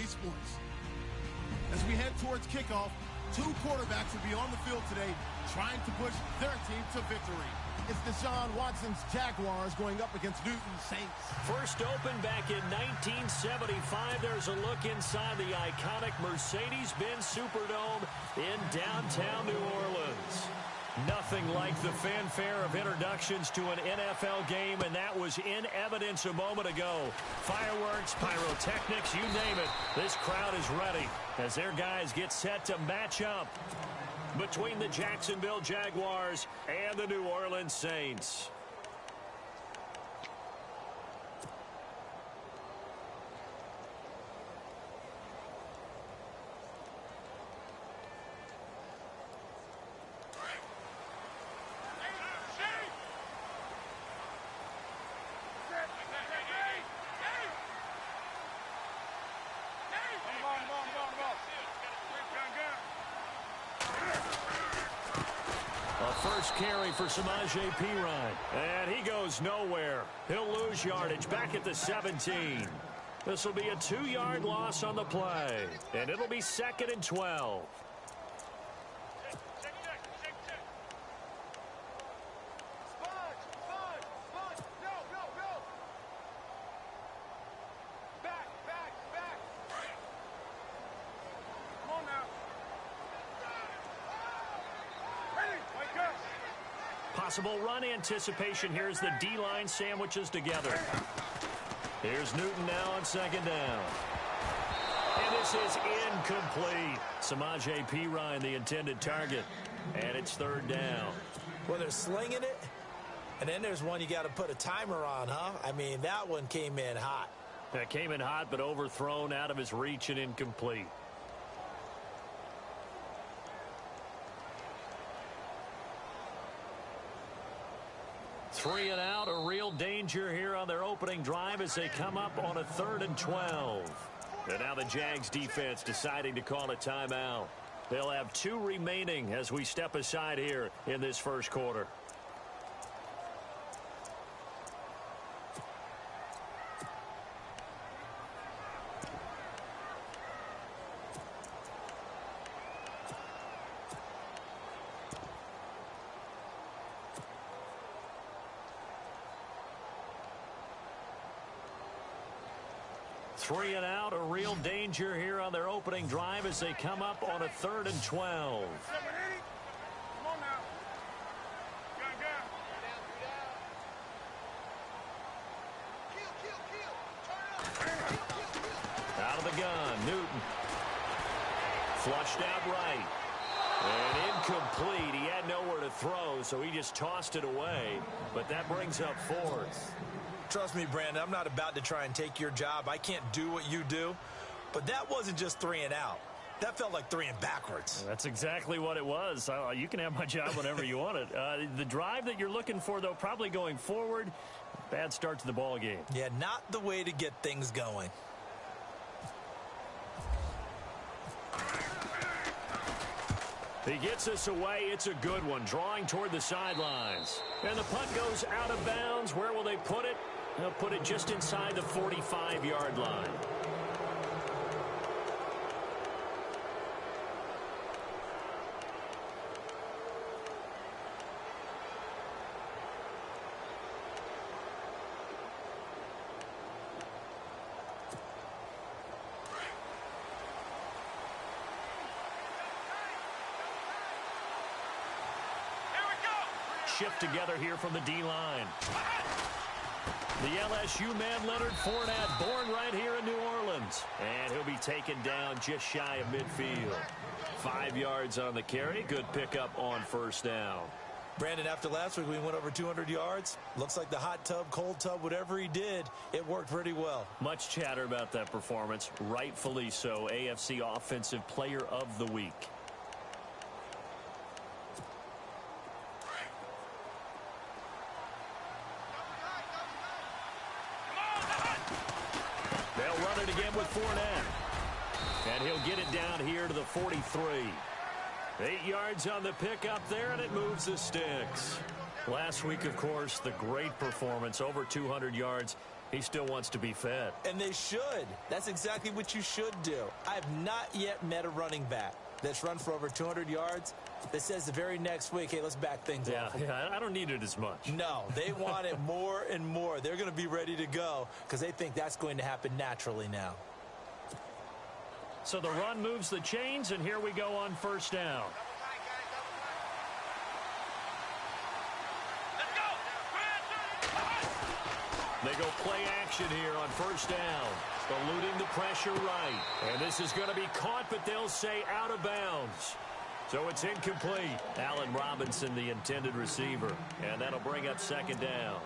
sports. As we head towards kickoff, two quarterbacks will be on the field today trying to push their team to victory. It's Deshaun Watson's Jaguars going up against Newton's Saints. First opened back in 1975. There's a look inside the iconic Mercedes-Benz Superdome in downtown New Orleans. Nothing like the fanfare of introductions to an NFL game, and that was in evidence a moment ago. Fireworks, pyrotechnics, you name it. This crowd is ready as their guys get set to match up between the Jacksonville Jaguars and the New Orleans Saints. First carry for Samaje Perine. And he goes nowhere. He'll lose yardage back at the 17. This will be a 2-yard loss on the play. And it'll be 2nd and 12. Possible run anticipation. Here's the D-line sandwiches together. Here's Newton now on 2nd down. And this is incomplete. Samaje Perine, the intended target. And it's 3rd down. Well, they're slinging it. And then there's one you got to put a timer on, huh? I mean, that one came in hot. That came in hot, but overthrown, out of his reach, and incomplete. Three and out, a real danger here on their opening drive as they come up on a 3rd and 12. And now the Jags defense deciding to call a timeout. They'll have 2 remaining as we step aside here in this first quarter. Three and out, a real danger here on their opening drive as they come up on a 3rd and 12. Out of the gun, Newton. Flushed out right. And incomplete. He had nowhere to throw, so he just tossed it away. But that brings up 4th. Trust me, Brandon, I'm not about to try and take your job. I can't do what you do. But that wasn't just 3 and out. That felt like 3 and backwards. That's exactly what it was. You can have my job whenever you want it. The drive that you're looking for, though, probably going forward. Bad start to the ball game. Yeah, not the way to get things going. He gets us away. It's a good one. Drawing toward the sidelines. And the punt goes out of bounds. Where will they put it? They'll put it just inside the 45-yard line. Shift together here from the D-line. The LSU man, Leonard Fournette, born right here in New Orleans. And he'll be taken down just shy of midfield. 5 yards on the carry. Good pickup on 1st down. Brandon, after last week, we went over 200 yards. Looks like the hot tub, cold tub, whatever he did, it worked pretty well. Much chatter about that performance. Rightfully so. AFC Offensive Player of the Week. Again with Fournette. And he'll get it down here to the 43. 8 yards on the pickup there, and it moves the sticks. Last week, of course, the great performance, over 200 yards. He still wants to be fed. And they should. That's exactly what you should do. I have not yet met a running back that's run for over 200 yards that says the very next week, hey, let's back things off. Yeah, I don't need it as much. No, they want it more and more. They're going to be ready to go because they think that's going to happen naturally now. So the run moves the chains, and here we go on first down. They go play action here on first down. Eluding the pressure right. And this is going to be caught, but they'll say out of bounds. So it's incomplete. Allen Robinson, the intended receiver. And that'll bring up second down.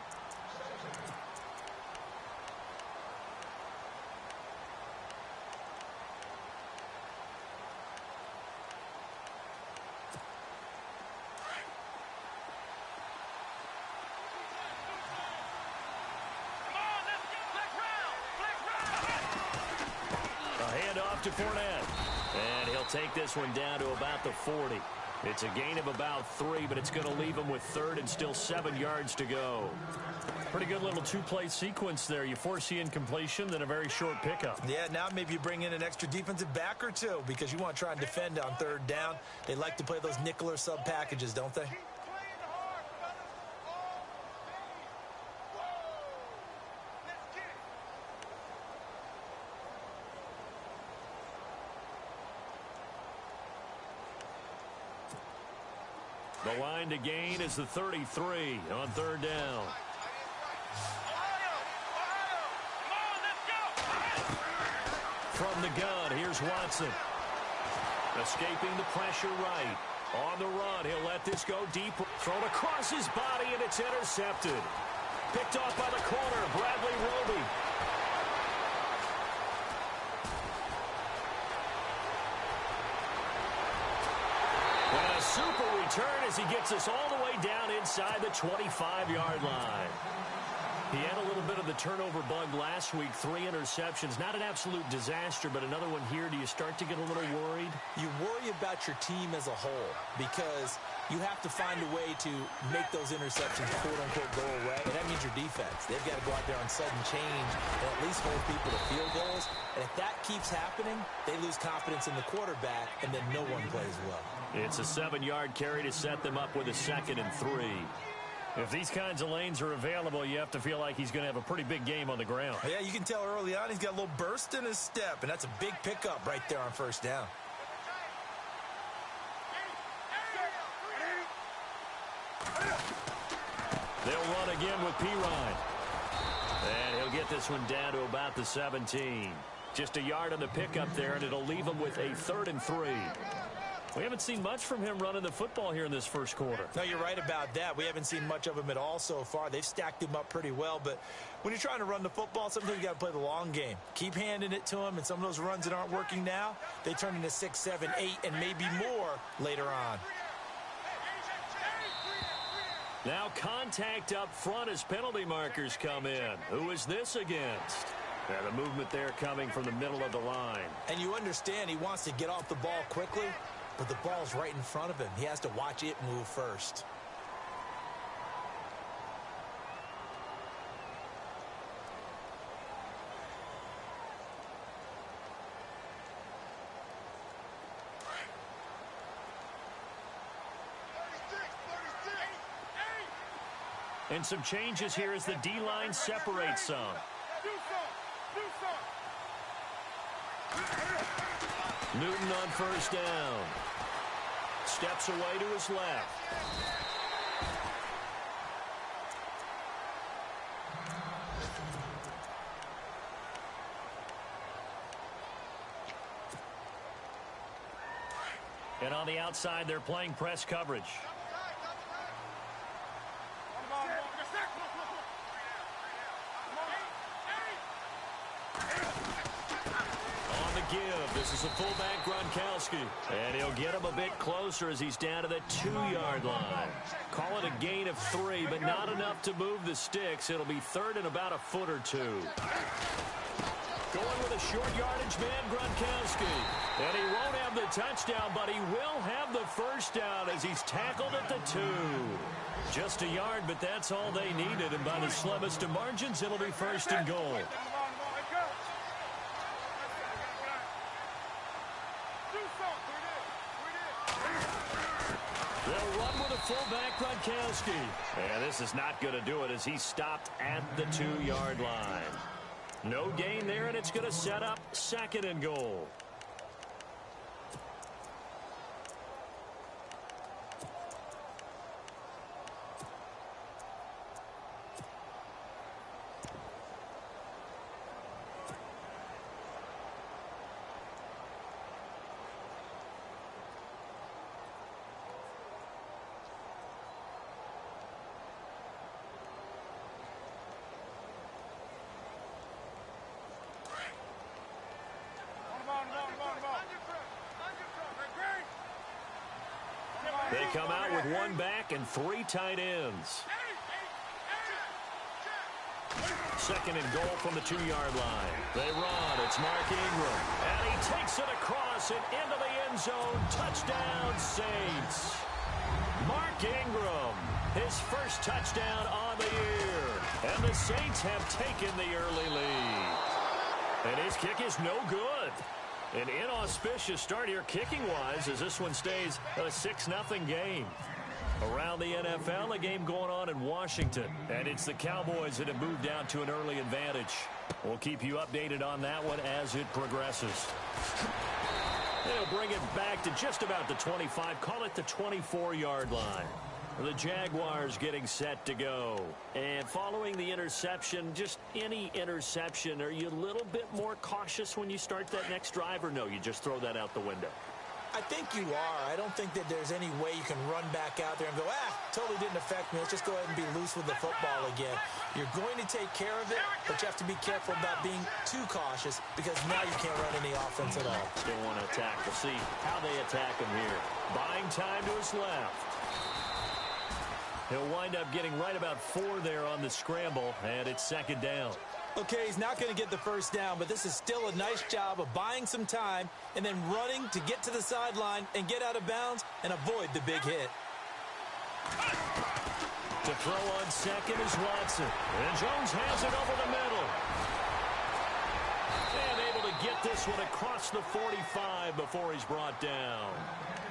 To Fournette. And he'll take this one down to about the 40. It's a gain of about 3, but it's going to leave him with third and still 7 yards to go. Pretty good little two-play sequence there. You force the incompletion, then a very short pickup. Yeah, now maybe you bring in an extra defensive back or two because you want to try and defend on third down. They like to play those nickel or sub packages, don't they? The line to gain is the 33 on third down. From the gun, here's Watson. Escaping the pressure right. On the run, he'll let this go deep. Thrown across his body, and it's intercepted. Picked off by the corner, Bradley Roby. Super return as he gets us all the way down inside the 25-yard line. He had a little bit of the turnover bug last week, 3 interceptions. Not an absolute disaster, but another one here. Do you start to get a little worried? You worry about your team as a whole because you have to find a way to make those interceptions, quote-unquote, go away. And that means your defense. They've got to go out there on sudden change and at least hold people to field goals. And if that keeps happening, they lose confidence in the quarterback, and then no one plays well. It's a 7-yard carry to set them up with a 2nd and 3. If these kinds of lanes are available, you have to feel like he's going to have a pretty big game on the ground. Yeah, you can tell early on he's got a little burst in his step, and that's a big pickup right there on first down. They'll run again with Pirine. And he'll get this one down to about the 17. Just a yard on the pickup there, and it'll leave him with a 3rd and 3. We haven't seen much from him running the football here in this first quarter. No, you're right about that. We haven't seen much of him at all so far. They've stacked him up pretty well, but when you're trying to run the football, sometimes you got to play the long game. Keep handing it to him, and some of those runs that aren't working now, they turn into 6, 7, 8, and maybe more later on. Now contact up front as penalty markers come in. Who is this against? Yeah, the movement there coming from the middle of the line. And you understand he wants to get off the ball quickly, but the ball's right in front of him. He has to watch it move first. And some changes here as the D-line separates some. Newton on first down. Steps away to his left. And on the outside, they're playing press coverage. Give. This is a fullback, Gronkowski. And he'll get him a bit closer as he's down to the 2-yard line. Call it a gain of 3, but not enough to move the sticks. It'll be 3rd and about a foot or 2. Going with a short yardage man, Gronkowski. And he won't have the touchdown, but he will have the first down as he's tackled at the 2. Just a yard, but that's all they needed. And by the slimmest of margins, it'll be first and goal. They'll run with a fullback, Gronkowski. And this is not going to do it as he's stopped at the 2-yard line. No gain there, and it's going to set up second and goal. They come out with one back and 3 tight ends. Second and goal from the 2-yard line. They run. It's Mark Ingram. And he takes it across and into the end zone. Touchdown, Saints. Mark Ingram, his first touchdown on the year. And the Saints have taken the early lead. And his kick is no good. An inauspicious start here kicking-wise as this one stays a 6-0 game. Around the NFL, a game going on in Washington. And it's the Cowboys that have moved down to an early advantage. We'll keep you updated on that one as it progresses. They'll bring it back to just about the 25. Call it the 24-yard line. The Jaguars getting set to go. And following the interception, just any interception, are you a little bit more cautious when you start that next drive, or no, you just throw that out the window? I think you are. I don't think that there's any way you can run back out there and go, totally didn't affect me. Let's just go ahead and be loose with the football again. You're going to take care of it, but you have to be careful about being too cautious because now you can't run any offense at all. Still want to attack. We'll see how they attack him here. Buying time to his left. He'll wind up getting right about 4 there on the scramble, and it's second down. Okay, he's not going to get the first down, but this is still a nice job of buying some time and then running to get to the sideline and get out of bounds and avoid the big hit. To throw on second is Watson. And Jones has it over the middle. And able to get this one across the 45 before he's brought down.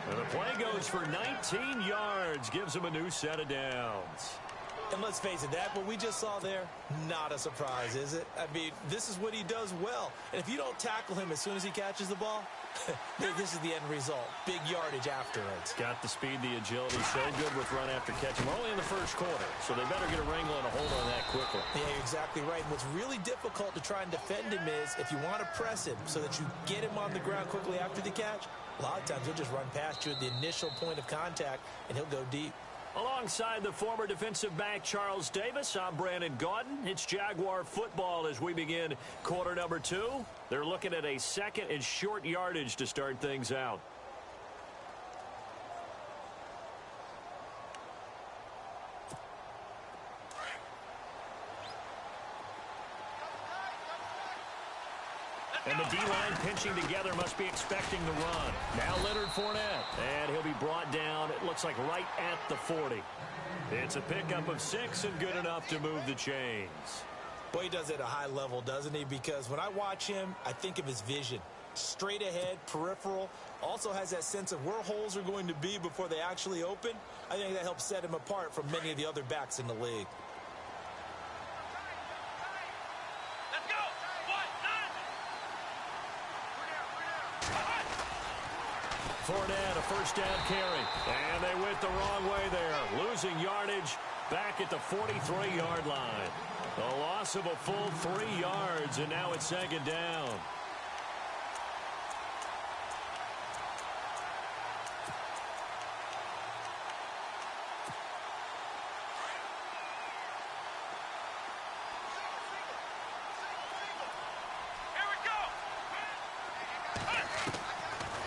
And the play goes for 19 yards, gives him a new set of downs. And let's face it, what we just saw there, not a surprise, is it? I mean, this is what he does well. And if you don't tackle him as soon as he catches the ball, this is the end result. Big yardage afterwards. Got the speed, the agility, so good with run after catch. We're only in the first quarter, so they better get a wrangle and a hold on that quickly. Yeah, you're exactly right. And what's really difficult to try and defend him is if you want to press him so that you get him on the ground quickly after the catch, a lot of times he'll just run past you at the initial point of contact, and he'll go deep. Alongside the former defensive back Charles Davis, I'm Brandon Gaudin. It's Jaguar football as we begin quarter number 2. They're looking at a second and short yardage to start things out. And the D-line pinching together must be expecting the run. Now Leonard Fournette. And he'll be brought down, it looks like, right at the 40. It's a pickup of 6 and good enough to move the chains. Boy, he does it at a high level, doesn't he? Because when I watch him, I think of his vision. Straight ahead, peripheral. Also has that sense of where holes are going to be before they actually open. I think that helps set him apart from many of the other backs in the league. Fournette, a first down carry. And they went the wrong way there. Losing yardage back at the 43-yard line. A loss of a full 3 yards, and now it's second down.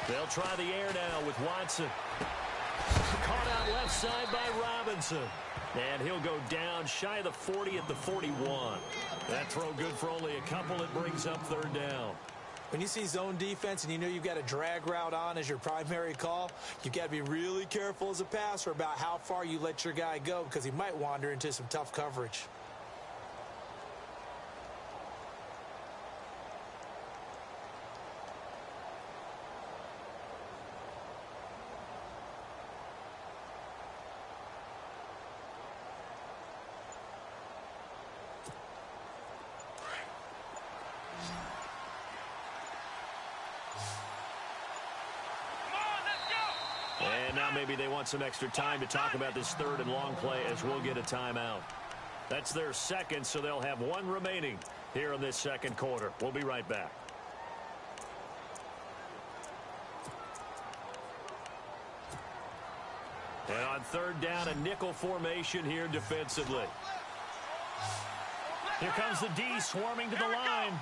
They'll try the air now with Watson. Caught brought left side by Robinson. And he'll go down shy of the 40 at the 41. That throw good for only a couple. It brings up third down. When you see zone defense and you know you've got a drag route on as your primary call, you've got to be really careful as a passer about how far you let your guy go because he might wander into some tough coverage. And now maybe they want some extra time to talk about this third and long play as we'll get a timeout. That's their second, so they'll have one remaining here in this second quarter. We'll be right back. And on third down, a nickel formation here defensively. Here comes the D swarming to the line.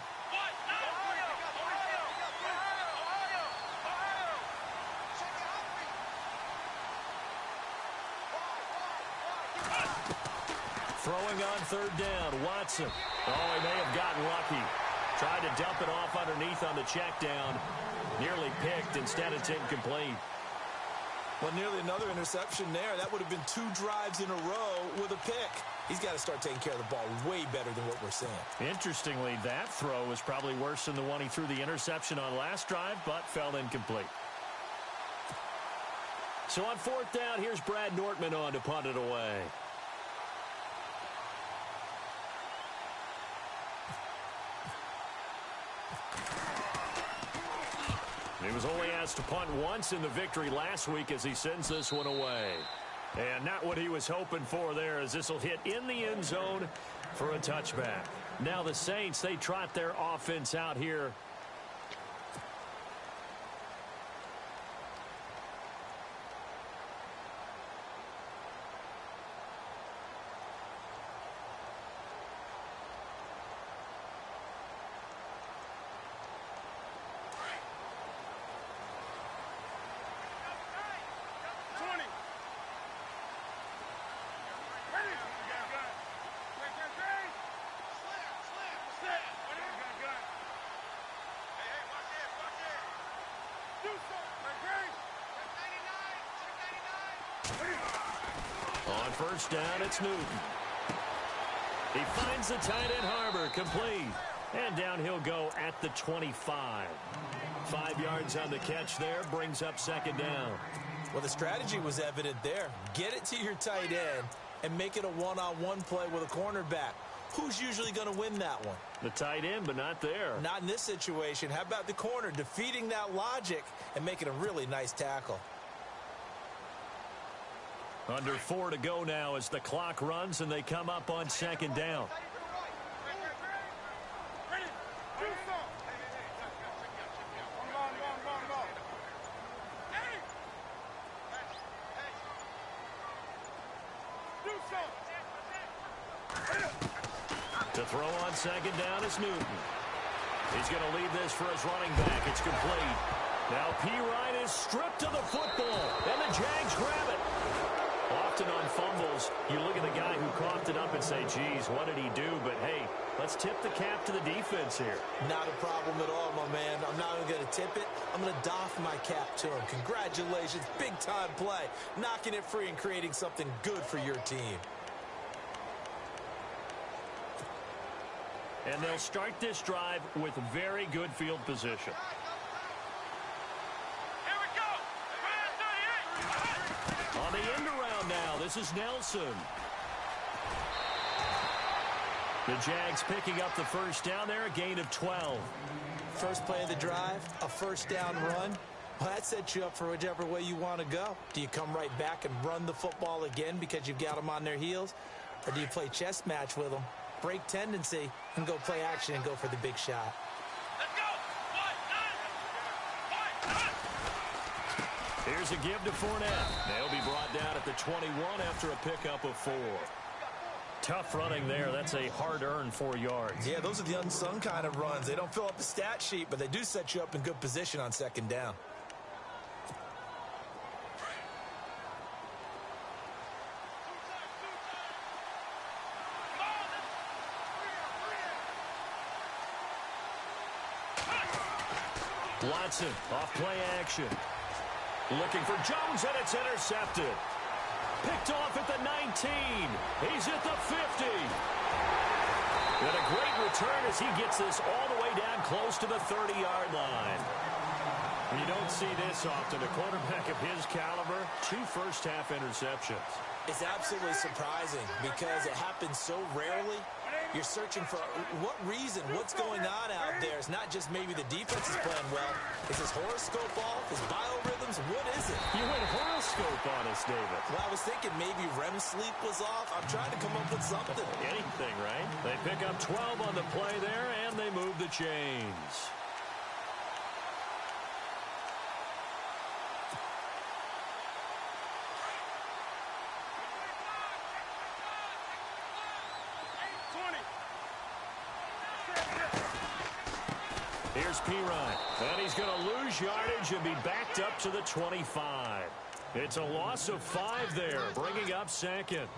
Throwing on third down, Watson. Oh, he may have gotten lucky. Tried to dump it off underneath on the check down. Nearly picked. Instead, it's incomplete. Well, nearly another interception there. That would have been 2 drives in a row with a pick. He's got to start taking care of the ball way better than what we're seeing. Interestingly, that throw was probably worse than the one he threw the interception on last drive, but fell incomplete. So on fourth down, here's Brad Nortman on to punt it away. He was only asked to punt once in the victory last week as he sends this one away. And not what he was hoping for there, as this will hit in the end zone for a touchback. Now the Saints, they trot their offense out here. On first down, it's Newton. He finds the tight end Harbor, complete. And down he'll go at the 25. 5 yards on the catch there, brings up second down. Well, the strategy was evident there. Get it to your tight end and make it a one-on-one play with a cornerback. Who's usually going to win that one? The tight end, but not there. Not in this situation. How about the corner defeating that logic and making a really nice tackle? Under 4 to go now as the clock runs and they come up on second down. To throw on second down is Newton. He's going to leave this for his running back. It's complete. Now P. Ryan is stripped of the football, and the Jags grab it. Often on fumbles, you look at the guy who coughed it up and say, geez, what did he do? But, hey, let's tip the cap to the defense here. Not a problem at all, my man. I'm not even going to tip it. I'm going to doff my cap to him. Congratulations. Big-time play. Knocking it free and creating something good for your team. And they'll start this drive with very good field position. On the end around now, this is Nelson. The Jags picking up the first down there, a gain of 12. First play of the drive, a first down run. Well, that sets you up for whichever way you want to go. Do you come right back and run the football again because you've got them on their heels? Or do you play chess match with them, break tendency, and go play action and go for the big shot? Here's a give to Fournette. They'll be brought down at the 21 after a pickup of 4. Tough running there. That's a hard-earned 4 yards. Yeah, those are the unsung kind of runs. They don't fill up the stat sheet, but they do set you up in good position on second down. Watson off play action. Looking for Jones, and it's intercepted. Picked off at the 19. He's at the 50. And a great return as he gets this all the way down close to the 30-yard line. You don't see this often. A quarterback of his caliber, 2 first-half interceptions. It's absolutely surprising because it happens so rarely. You're searching for what reason, what's going on out there. It's not just maybe the defense is playing well. Is his horoscope off? His biorhythms? What is it? You went horoscope on us, David. Well, I was thinking maybe REM sleep was off. I'm trying to come up with something. Anything, right? They pick up 12 on the play there, and they move the chains. Here's Pirine, and he's going to lose yardage and be backed up to the 25. It's a loss of 5 there, bringing up second.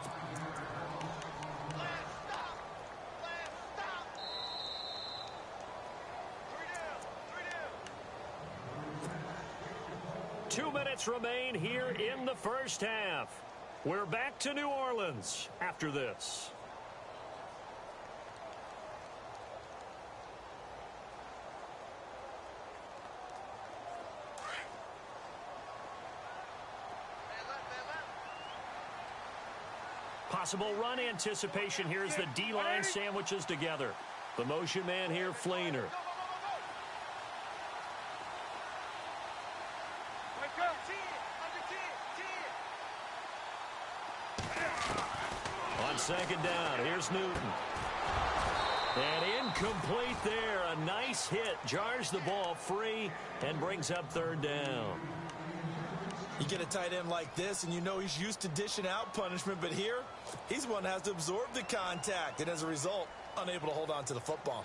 Two minutes remain here in the first half. We're back to New Orleans after this. Possible run anticipation here as the D-line sandwiches together. The motion man here, Flainer. On second down, here's Newton. And incomplete there. A nice hit. Jars the ball free and brings up third down. You get a tight end like this, and you know he's used to dishing out punishment, but here, he's the one that has to absorb the contact, and as a result, unable to hold on to the football.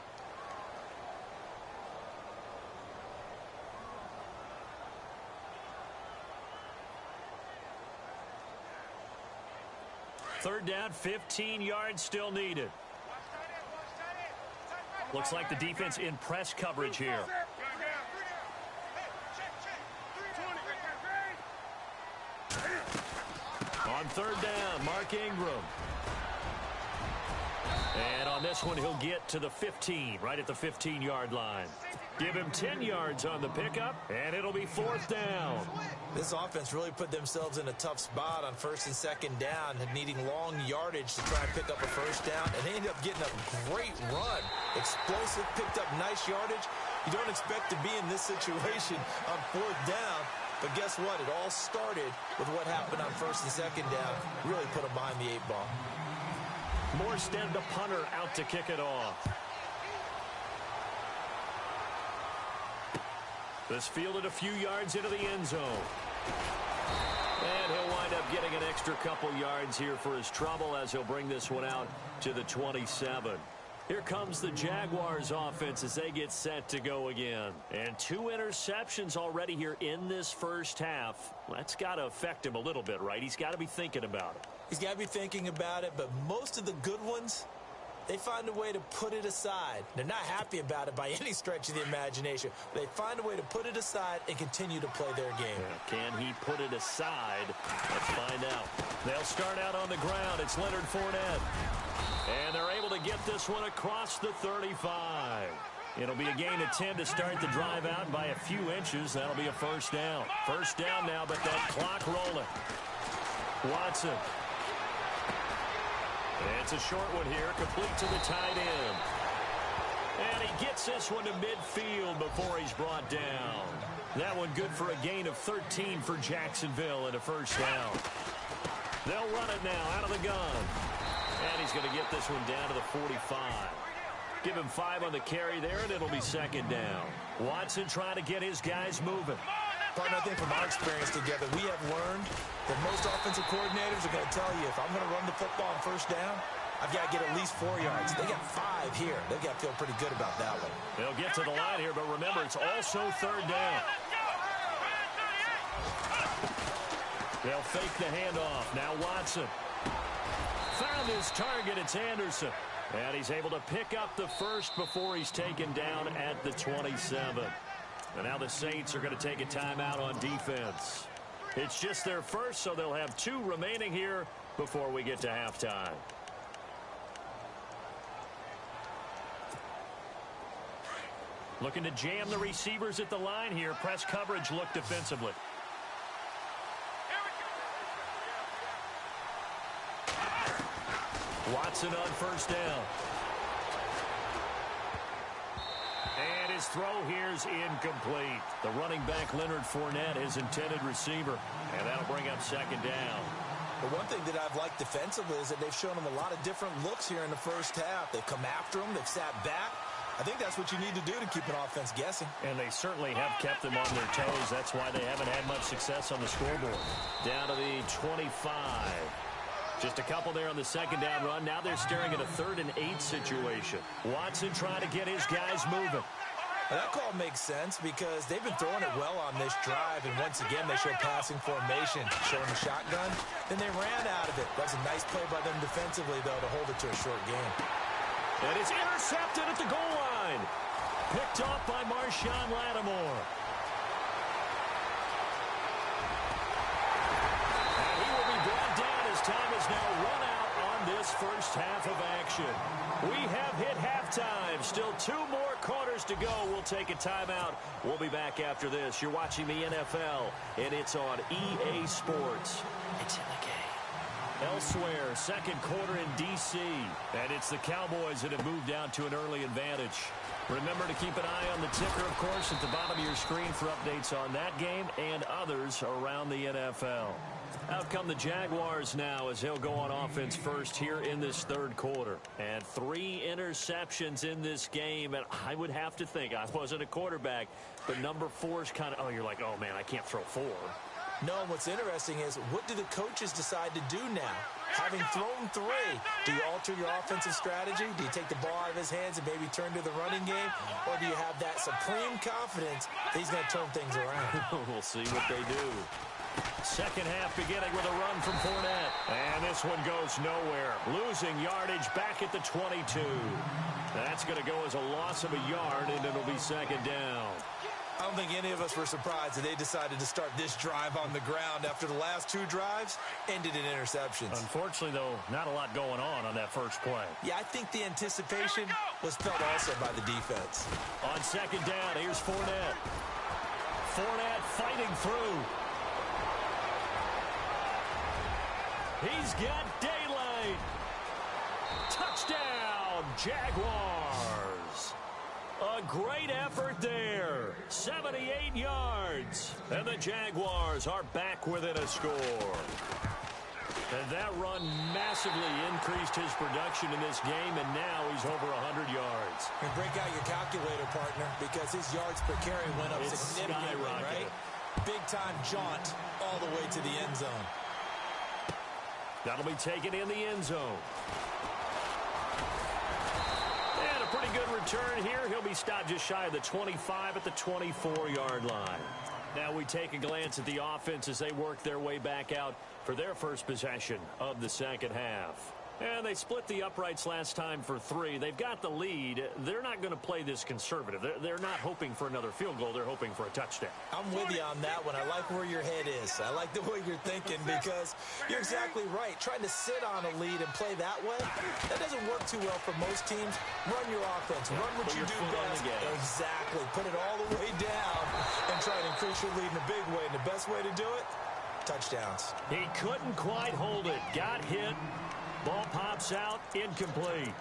Third down, 15 yards still needed. Looks like the defense in press coverage here. On third down, Mark Ingram. And on this one, he'll get to the 15, right at the 15-yard line. Give him 10 yards on the pickup, and it'll be fourth down. This offense really put themselves in a tough spot on first and second down, needing long yardage to try and pick up a first down, and they ended up getting a great run. Explosive, picked up nice yardage. You don't expect to be in this situation on fourth down, but guess what? It all started with what happened on first and second down. Really put them behind the 8 ball. Morstead, the punter, out to kick it off. This fielded a few yards into the end zone. And he'll wind up getting an extra couple yards here for his trouble as he'll bring this one out to the 27. Here comes the Jaguars offense as they get set to go again. And 2 interceptions already here in this first half. That's got to affect him a little bit, right? He's got to be thinking about it. He's got to be thinking about it, but most of the good ones, they find a way to put it aside. They're not happy about it by any stretch of the imagination. They find a way to put it aside and continue to play their game. Can he put it aside? Let's find out. They'll start out on the ground. It's Leonard Fournette. And they're able to get this one across the 35. It'll be a gain of 10 to start the drive out by a few inches. That'll be a first down. First down now, but that clock rolling. Watson. It's a short one here, complete to the tight end. And he gets this one to midfield before he's brought down. That one good for a gain of 13 for Jacksonville and a first down. They'll run it now out of the gun. And he's going to get this one down to the 45. Give him 5 on the carry there, and it'll be second down. Watson trying to get his guys moving. Partner, I think from our experience together, we have learned that most offensive coordinators are going to tell you, if I'm going to run the football on first down, I've got to get at least 4 yards. They got 5 here. They've got to feel pretty good about that one. They'll get to the line here, but remember, it's also third down. They'll fake the handoff. Now Watson. Found his target. It's Anderson. And he's able to pick up the first before he's taken down at the 27. And now the Saints are going to take a timeout on defense. It's just their first, so they'll have 2 remaining here before we get to halftime. Looking to jam the receivers at the line here. Press coverage look defensively. Watson on first down. And his throw here's incomplete. The running back, Leonard Fournette, his intended receiver. And that'll bring up second down. The one thing that I've liked defensively is that they've shown them a lot of different looks here in the first half. They've come after them. They've sat back. I think that's what you need to do to keep an offense guessing. And they certainly have kept them on their toes. That's why they haven't had much success on the scoreboard. Down to the 25. Just a couple there on the second down run. Now they're staring at a 3rd and 8 situation. Watson trying to get his guys moving. Well, that call makes sense because they've been throwing it well on this drive, and once again they show passing formation, showing the shotgun. Then they ran out of it. That was a nice play by them defensively, though, to hold it to a short game. And it's intercepted at the goal line. Picked off by Marshawn Lattimore. And he will be brought down as time is now run out on this first half of action. We have hit halftime. Still 2 more quarters to go. We'll take a timeout. We'll be back after this. You're watching the NFL, and it's on EA Sports. It's in the game. Elsewhere, second quarter in D.C. And it's the Cowboys that have moved down to an early advantage. Remember to keep an eye on the ticker, of course, at the bottom of your screen for updates on that game and others around the NFL. Out come the Jaguars now as they'll go on offense first here in this third quarter. And 3 interceptions in this game. And I would have to think, I wasn't a quarterback, but number 4 is kind of, oh, you're like, oh, man, I can't throw 4. No, what's interesting is what do the coaches decide to do now? Having thrown 3, do you alter your offensive strategy? Do you take the ball out of his hands and maybe turn to the running game? Or do you have that supreme confidence that he's going to turn things around? We'll see what they do. Second half beginning with a run from Fournette. And this one goes nowhere. Losing yardage back at the 22. That's going to go as a loss of a yard, and it'll be second down. I don't think any of us were surprised that they decided to start this drive on the ground after the last 2 drives ended in interceptions. Unfortunately, though, not a lot going on that first play. Yeah, I think the anticipation was felt also by the defense. On second down, here's Fournette. Fournette fighting through. He's got daylight. Touchdown, Jaguars. A great effort there. 78 yards. And the Jaguars are back within a score. And that run massively increased his production in this game, and now he's over 100 yards. And break out your calculator, partner, because his yards per carry went up significantly, right? Big-time jaunt all the way to the end zone. That'll be taken in the end zone. And a pretty good return here. He'll be stopped just shy of the 25 at the 24-yard line. Now we take a glance at the offense as they work their way back out for their first possession of the second half. And they split the uprights last time for 3. They've got the lead. They're not going to play this conservative. They're not hoping for another field goal. They're hoping for a touchdown. I'm with you on that one. I like where your head is. I like the way you're thinking because you're exactly right. Trying to sit on a lead and play that way, that doesn't work too well for most teams. Run your offense. Run what you do best. Exactly. Put it all the way down and try to increase your lead in a big way. And the best way to do it, touchdowns. He couldn't quite hold it. Got hit. Ball pops out, incomplete.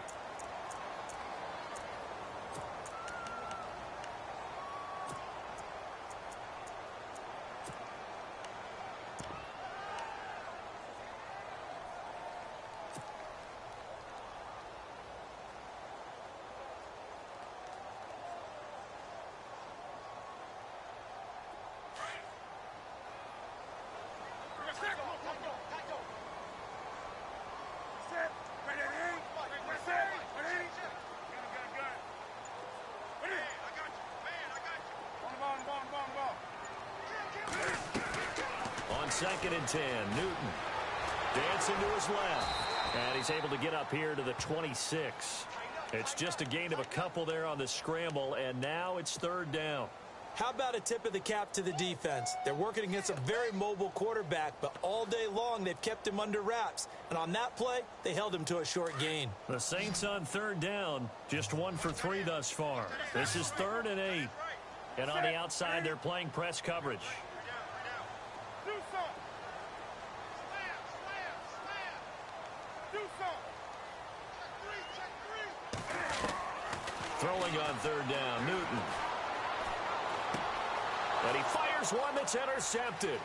Second and 10, Newton dancing to his left, and he's able to get up here to the 26. It's just a gain of a couple there on the scramble, and now it's third down. How about a tip of the cap to the defense? They're working against a very mobile quarterback, but all day long they've kept him under wraps. And on that play, they held him to a short gain. The Saints on third down, just 1 for 3 thus far. This is 3rd and 8. And on the outside, they're playing press coverage. Throwing on third down, Newton. And he fires one that's intercepted.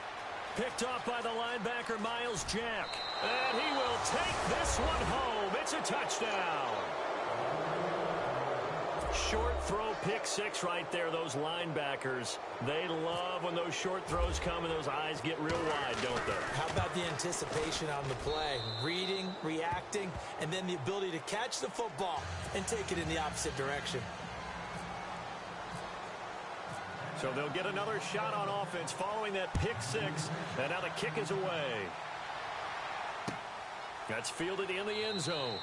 Picked off by the linebacker, Miles Jack. And he will take this one home. It's a touchdown. Short throw, pick six right there. Those linebackers, they love when those short throws come and those eyes get real wide, don't they? How about the anticipation on the play? Reading, reacting, and then the ability to catch the football and take it in the opposite direction. So they'll get another shot on offense following that pick six. And now the kick is away. That's fielded in the end zone.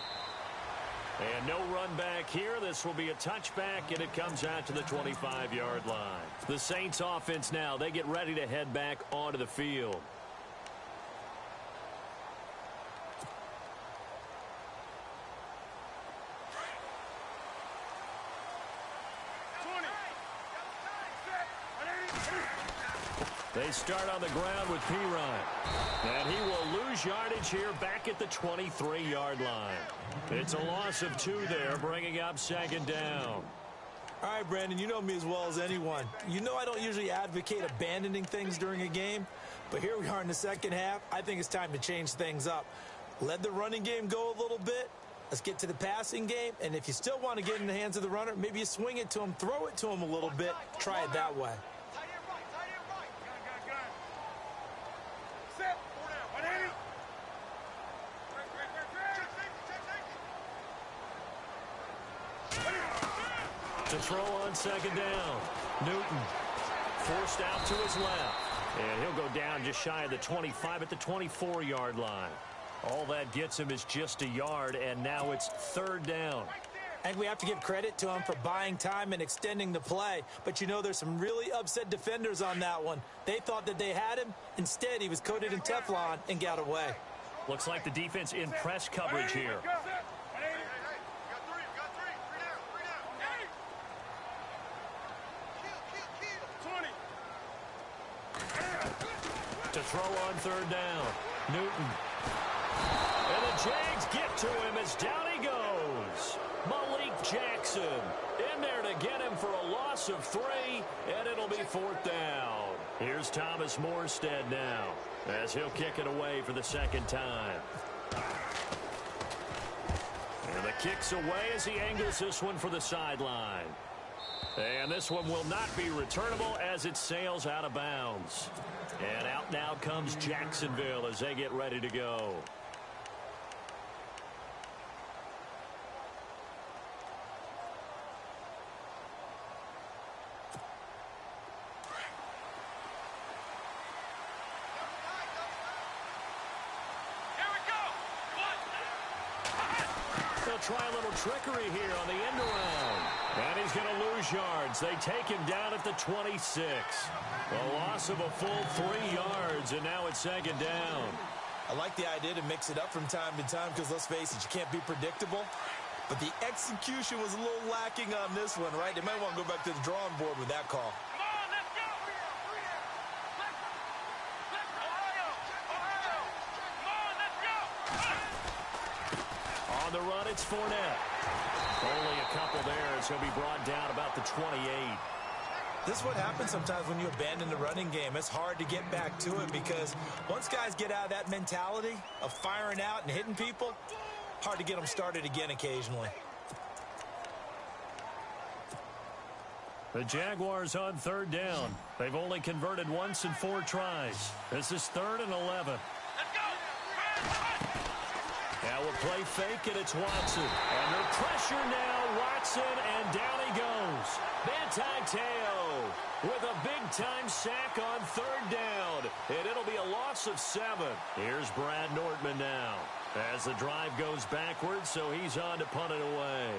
And no run back here. This will be a touchback, and it comes out to the 25-yard line. The Saints offense now, they get ready to head back onto the field. They start on the ground with Pirine. And he will lose yardage here back at the 23-yard line. It's a loss of 2 there, bringing up second down. All right, Brandon, you know me as well as anyone. You know I don't usually advocate abandoning things during a game, but here we are in the second half. I think it's time to change things up. Let the running game go a little bit. Let's get to the passing game, and if you still want to get in the hands of the runner, maybe you swing it to him, throw it to him a little bit, try it that way. To throw on second down. Newton forced out to his left. And he'll go down just shy of the 25 at the 24-yard line. All that gets him is just a yard, and now it's third down. And we have to give credit to him for buying time and extending the play. But you know, there's some really upset defenders on that one. They thought that they had him. Instead, he was coated in Teflon and got away. Looks like the defense in press coverage here. To throw on third down. Newton. And the Jags get to him as down he goes. Malik Jackson in there to get him for a loss of 3, and it'll be fourth down. Here's Thomas Morstead now as he'll kick it away for the second time. And the kick's away as he angles this one for the sideline. And this one will not be returnable as it sails out of bounds. And out now comes Jacksonville as they get ready to go. They'll try a little trickery here on the end around. And he's going to lose yards. They take him down at the 26. A loss of a full 3 yards, and now it's second down. I like the idea to mix it up from time to time because, let's face it, you can't be predictable. But the execution was a little lacking on this one, right? They might want to go back to the drawing board with that call. On the run, it's Fournette. Only a couple there as he'll be brought down about the 28. This is what happens sometimes when you abandon the running game. It's hard to get back to it because once guys get out of that mentality of firing out and hitting people, hard to get them started again occasionally. The Jaguars on third down. They've only converted once in 4 tries. This is 3rd and 11. Now we'll play fake, and it's Watson. Under pressure now, Watson, and down he goes. Manti Te'o with a big-time sack on third down, and it'll be a loss of 7. Here's Brad Nortman now as the drive goes backwards, so he's on to punt it away.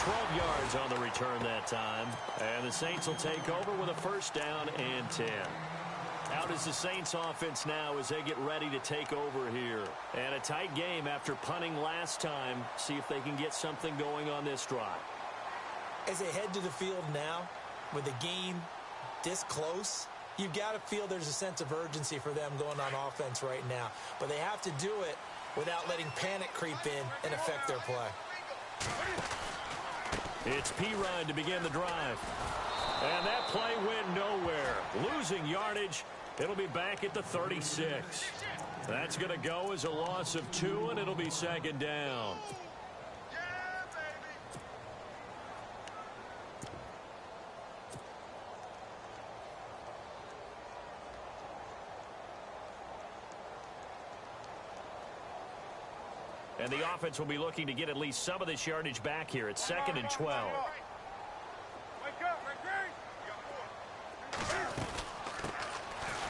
12 yards on the return that time. And the Saints will take over with a first down and 10. Out is the Saints offense now as they get ready to take over here. And a tight game after punting last time. See if they can get something going on this drive. As they head to the field now, with the game this close, you've got to feel there's a sense of urgency for them going on offense right now. But they have to do it without letting panic creep in and affect their play. It's Pirine to begin the drive. And that play went nowhere. Losing yardage. It'll be back at the 36. That's going to go as a loss of 2, and it'll be second down. And the offense will be looking to get at least some of this yardage back here. It's 2nd and 12.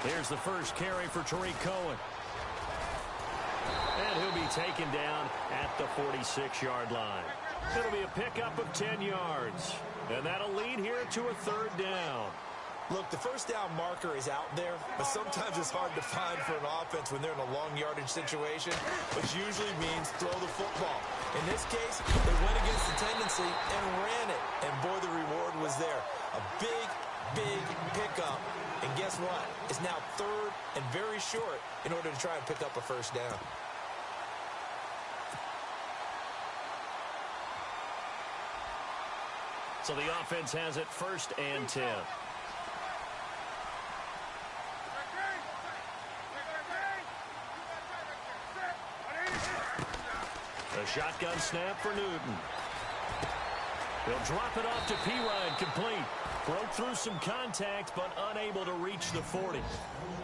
Here's the first carry for Tariq Cohen. And he'll be taken down at the 46-yard line. It'll be a pickup of 10 yards. And that'll lead here to a third down. Look, the first down marker is out there, but sometimes it's hard to find for an offense when they're in a long yardage situation, which usually means throw the football. In this case, they went against the tendency and ran it. And boy, the reward was there. A big, big pickup. And guess what? It's now third and very short in order to try and pick up a first down. So the offense has it 1st and 10. A shotgun snap for Newton. They'll drop it off to Pirine, complete. Broke through some contact, but unable to reach the 40.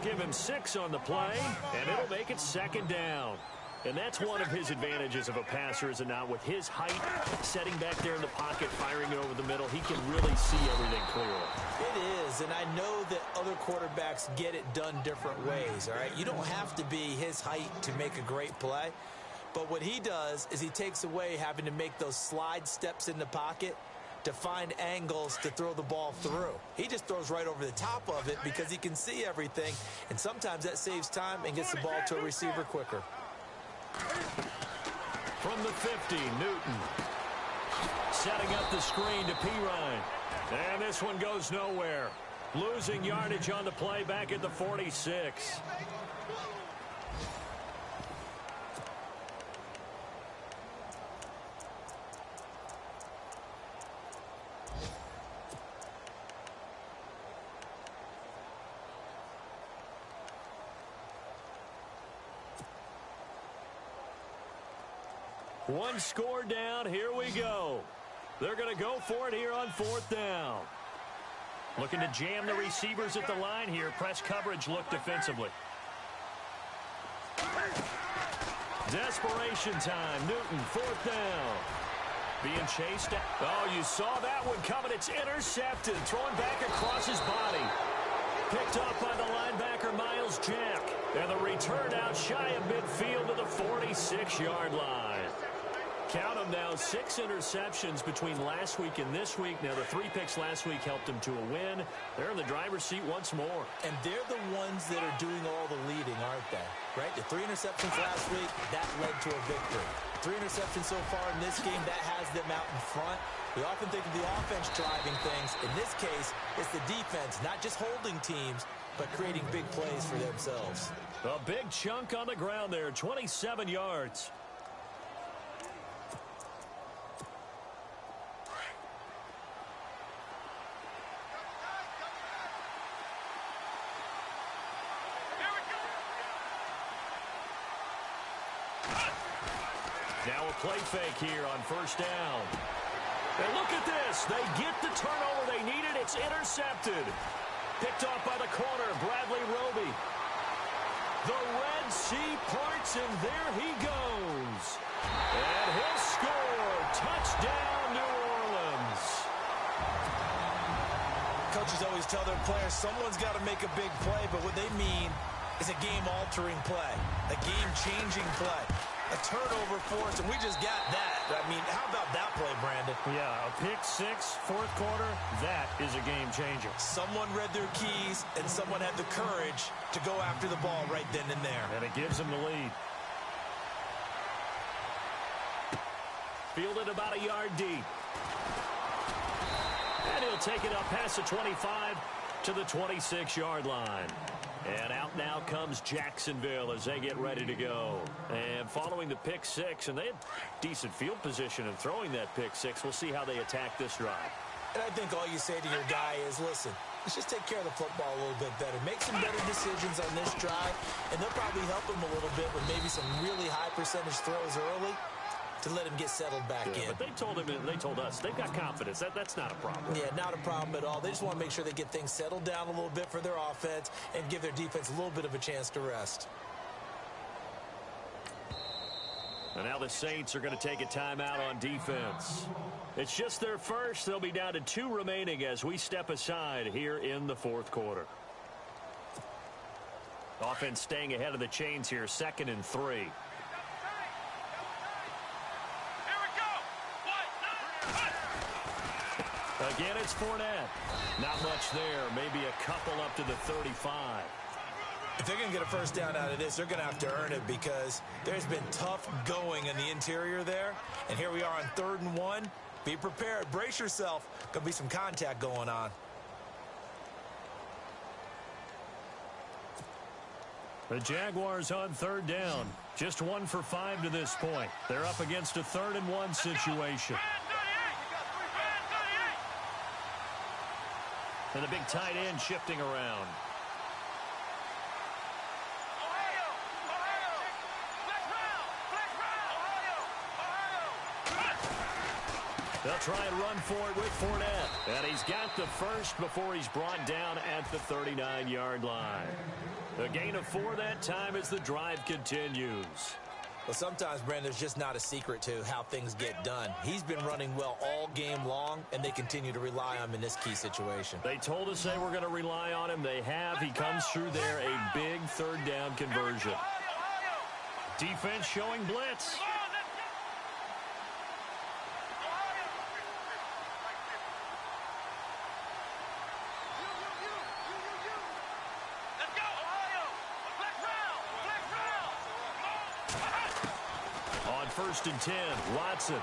Give him 6 on the play, and it'll make it second down. And that's one of his advantages of a passer, is it not? With his height, setting back there in the pocket, firing it over the middle, he can really see everything clearly. It is, and I know that other quarterbacks get it done different ways, all right? You don't have to be his height to make a great play. But what he does is he takes away having to make those slide steps in the pocket to find angles to throw the ball through. He just throws right over the top of it because he can see everything, and sometimes that saves time and gets the ball to a receiver quicker. From the 50, Newton. Setting up the screen to Pirine. And this one goes nowhere. Losing yardage on the play back at the 46. One score down. Here we go. They're going to go for it here on 4th down. Looking to jam the receivers at the line here. Press coverage look defensively. Desperation time. Newton, 4th down. Being chased. Oh, you saw that one coming. It's intercepted. Throwing back across his body. Picked up by the linebacker, Miles Jack. And the return out shy of midfield to the 46-yard line. Count them now, 6 interceptions between last week and this week. Now, the 3 picks last week helped them to a win. They're in the driver's seat once more. And they're the ones that are doing all the leading, aren't they? Right? The 3 interceptions last week, that led to a victory. 3 interceptions so far in this game, that has them out in front. We often think of the offense driving things. In this case, it's the defense, not just holding teams, but creating big plays for themselves. A big chunk on the ground there, 27 yards. Now a play fake here on 1st down. And look at this. They get the turnover they needed. It's intercepted. Picked off by the corner, Bradley Roby. The Red Sea parts, and there he goes. And he'll score. Touchdown, New Orleans. Coaches always tell their players someone's got to make a big play, but what they mean is a game-altering play, a game-changing play. a turnover forced, and we just got that. I mean, how about that play, Brandon? Yeah, a pick-6, fourth quarter, that is a game changer. Someone read their keys, and someone had the courage to go after the ball right then and there. And it gives them the lead. Fielded about a yard deep. And he'll take it up past the 25 to the 26-yard line. And out now comes Jacksonville as they get ready to go. And following the pick-6, and they had decent field position in throwing that pick-6. We'll see how they attack this drive. And I think all you say to your guy is, listen, let's just take care of the football a little bit better. Make some better decisions on this drive, and they'll probably help him a little bit with maybe some really high percentage throws early to let him get settled back in. But they told him, and they told us, they've got confidence. That's not a problem. Yeah, not a problem at all. They just want to make sure they get things settled down a little bit for their offense and give their defense a little bit of a chance to rest. And now the Saints are going to take a timeout on defense. It's just their first. They'll be down to 2 remaining as we step aside here in the fourth quarter. Offense staying ahead of the chains here, 2nd and 3. Again, it's Fournette. Not much there. Maybe a couple up to the 35. If they're going to get a first down out of this, they're going to have to earn it because there's been tough going in the interior there. And here we are on 3rd and 1. Be prepared. Brace yourself. Going to be some contact going on. The Jaguars on 3rd down. Just 1 for 5 to this point. They're up against a 3rd and 1 situation. And the big tight end shifting around. They'll try and run for it with Fournette. And he's got the first before he's brought down at the 39-yard line. A gain of 4 that time as the drive continues. Well, sometimes, Brandon, there's just not a secret to how things get done. He's been running well all game long, and they continue to rely on him in this key situation. They told us they were going to rely on him. They have. He comes through there, a big 3rd down conversion. Defense showing blitz. On 1st and 10, Watson.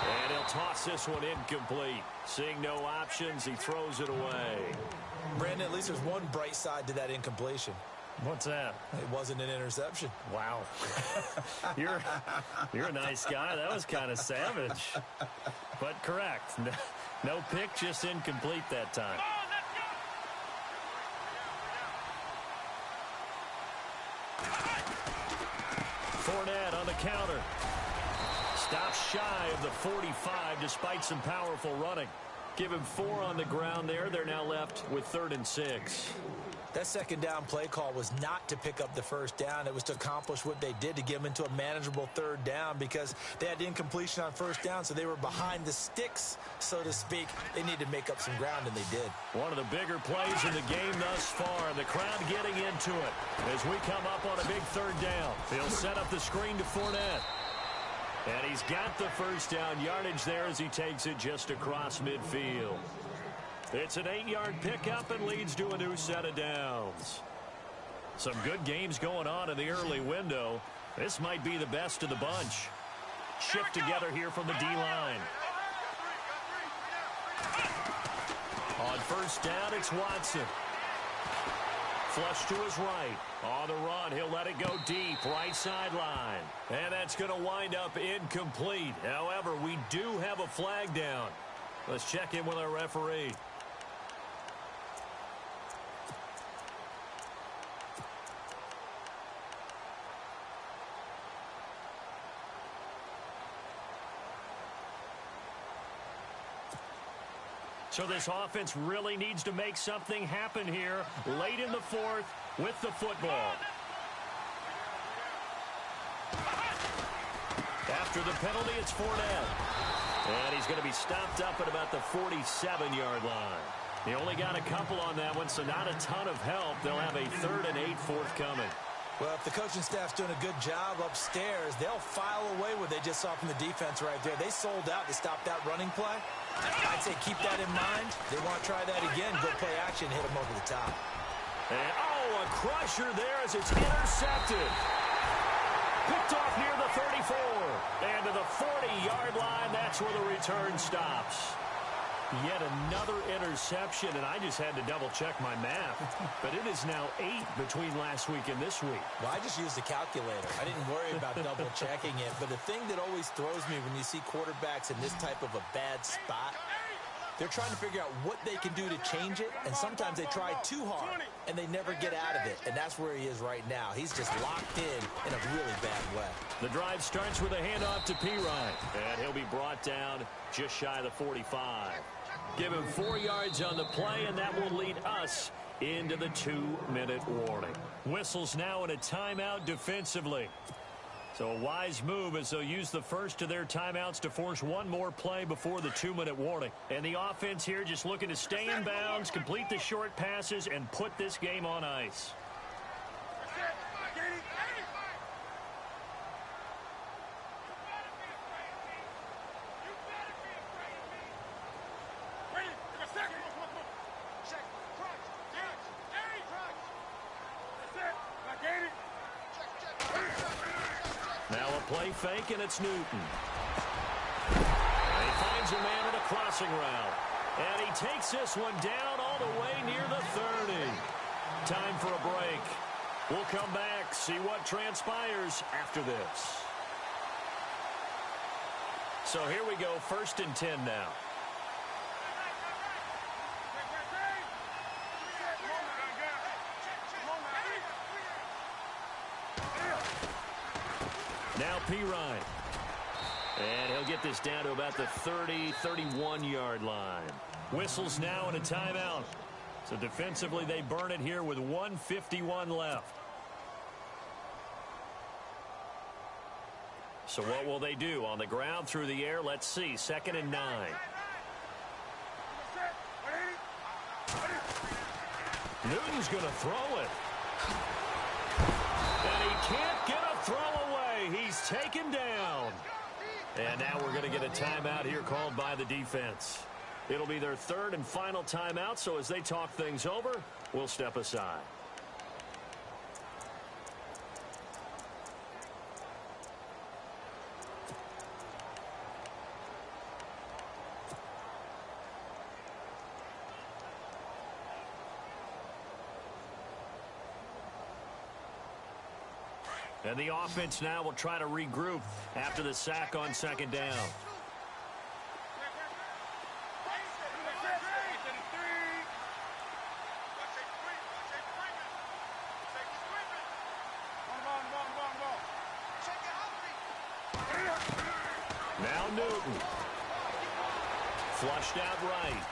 And he'll toss this one incomplete. Seeing no options, he throws it away. Brandon, at least there's one bright side to that incompletion. What's that? It wasn't an interception. Wow. You're a nice guy. That was kind of savage. But correct. No pick, just incomplete that time. Fournette on the counter. Stops shy of the 45 despite some powerful running. Give him 4 on the ground there. They're now left with 3rd and 6. That 2nd down play call was not to pick up the first down. It was to accomplish what they did to get them into a manageable 3rd down because they had incompletion on 1st down, so they were behind the sticks, so to speak. They needed to make up some ground, and they did. One of the bigger plays in the game thus far. The crowd getting into it as we come up on a big 3rd down. He'll set up the screen to Fournette. And he's got the first down yardage there as he takes it just across midfield. It's an 8-yard pickup and leads to a new set of downs. Some good games going on in the early window. This might be the best of the bunch. Shift together here from the D-line. On 1st down, it's Watson. Flush to his right. On the run, he'll let it go deep, right sideline. And that's going to wind up incomplete. However, we do have a flag down. Let's check in with our referee. So this offense really needs to make something happen here late in the 4th with the football. After the penalty, it's Fournette. And he's going to be stopped up at about the 47-yard line. He only got a couple on that one, so not a ton of help. They'll have a 3rd and 8 forthcoming. Well, if the coaching staff's doing a good job upstairs, they'll file away what they just saw from the defense right there. They sold out to stop that running play. I'd say keep that in mind. They want to try that again. Go play action, hit them over the top. And, oh, a crusher there as it's intercepted. Picked off near the 34. And to the 40-yard line, that's where the return stops. Yet another interception, and I just had to double-check my math. But it is now 8 between last week and this week. Well, I just used a calculator. I didn't worry about double-checking it. But the thing that always throws me when you see quarterbacks in this type of a bad spot, they're trying to figure out what they can do to change it, and sometimes they try too hard, and they never get out of it. And that's where he is right now. He's just locked in a really bad way. The drive starts with a handoff to Pirine, and he'll be brought down just shy of the 45. Give him 4 yards on the play, and that will lead us into the 2-minute warning. Whistles now in a timeout defensively. So a wise move as they'll use the first of their timeouts to force one more play before the 2-minute warning. And the offense here just looking to stay in bounds, complete the short passes, and put this game on ice. Play fake, and it's Newton. And he finds a man in a crossing route. And he takes this one down all the way near the 30. Time for a break. We'll come back, see what transpires after this. So here we go, 1st and 10 now. Now Pirine. And he'll get this down to about the 30, 31-yard line. Whistles now in a timeout. So defensively, they burn it here with 1:51 left. So what will they do? On the ground, through the air, let's see. 2nd and 9. Newton's going to throw it. And he can't get a throw away. He's taken down. And now we're going to get a timeout here called by the defense. It'll be their 3rd and final timeout, so as they talk things over, we'll step aside. And the offense now will try to regroup after the sack on 2nd down. Now Newton. Flushed out right.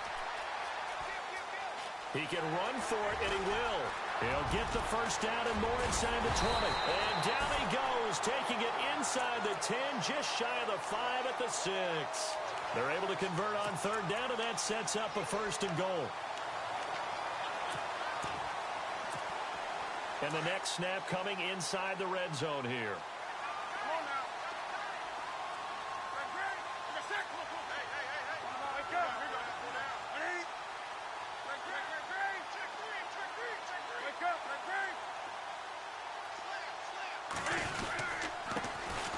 He can run for it, and he will. He'll get the first down and more inside the 20. And down he goes, taking it inside the 10, just shy of the 5 at the 6. They're able to convert on 3rd down, and that sets up a 1st and goal. And the next snap coming inside the red zone here.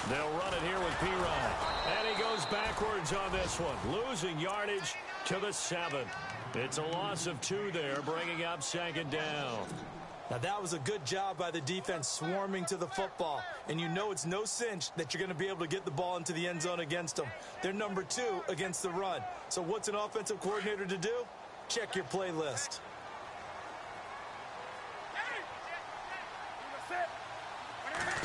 They'll run it here with Pirine. And he goes backwards on this one, losing yardage to the 7. It's a loss of 2 there, bringing up 2nd down. Now, that was a good job by the defense swarming to the football. And you know it's no cinch that you're going to be able to get the ball into the end zone against them. They're number 2 against the run. So what's an offensive coordinator to do? Check your playlist.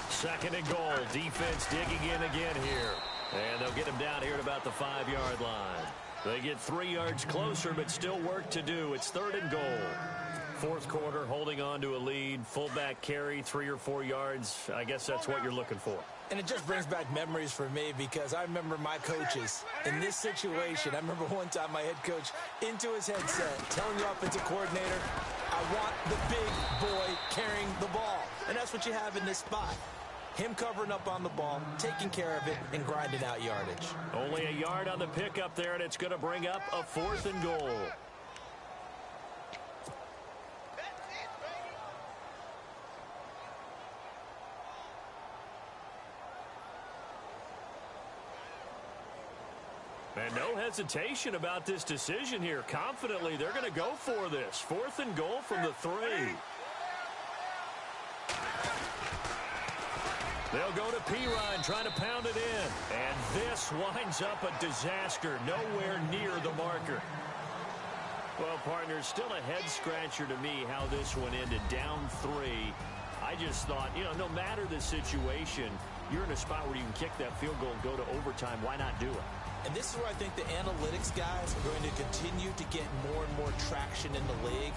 Second and goal. Defense digging in again here. And they'll get him down here at about the 5-yard line. They get 3 yards closer, but still work to do. It's 3rd and goal. 4th quarter, holding on to a lead. Fullback carry, 3 or 4 yards. I guess that's what you're looking for. And it just brings back memories for me because I remember my coaches in this situation. I remember one time my head coach into his headset telling the offensive coordinator, I want the big boy carrying the ball. And that's what you have in this spot. Him covering up on the ball, taking care of it, and grinding out yardage. Only a yard on the pickup there, and it's going to bring up a 4th and goal. And no hesitation about this decision here. Confidently, they're going to go for this. 4th and goal from the 3. They'll go to Pirine, trying to pound it in. And this winds up a disaster, nowhere near the marker. Well, partners, still a head-scratcher to me how this one ended, down 3. I just thought, no matter the situation, you're in a spot where you can kick that field goal and go to overtime. Why not do it? And this is where I think the analytics guys are going to continue to get more and more traction in the league.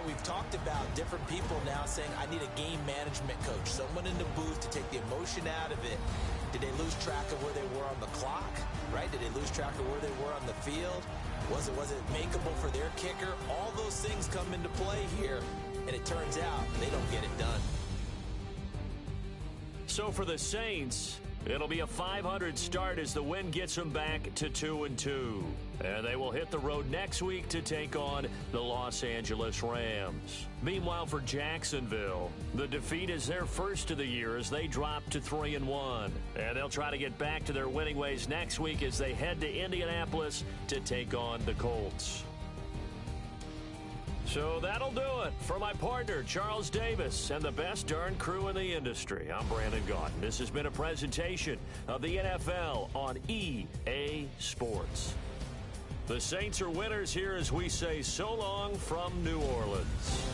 We've talked about different people now saying, I need a game management coach, someone in the booth to take the emotion out of it. Did they lose track of where they were on the clock, right? Did they lose track of where they were on the field? Was it makeable for their kicker? All those things come into play here, and it turns out they don't get it done. So for the Saints, it'll be a .500 start as the win gets them back to 2-2. And they will hit the road next week to take on the Los Angeles Rams. Meanwhile, for Jacksonville, the defeat is their first of the year as they drop to 3-1. And they'll try to get back to their winning ways next week as they head to Indianapolis to take on the Colts. So that'll do it for my partner, Charles Davis, and the best darn crew in the industry. I'm Brandon Gaudin. This has been a presentation of the NFL on EA Sports. The Saints are winners here as we say so long from New Orleans.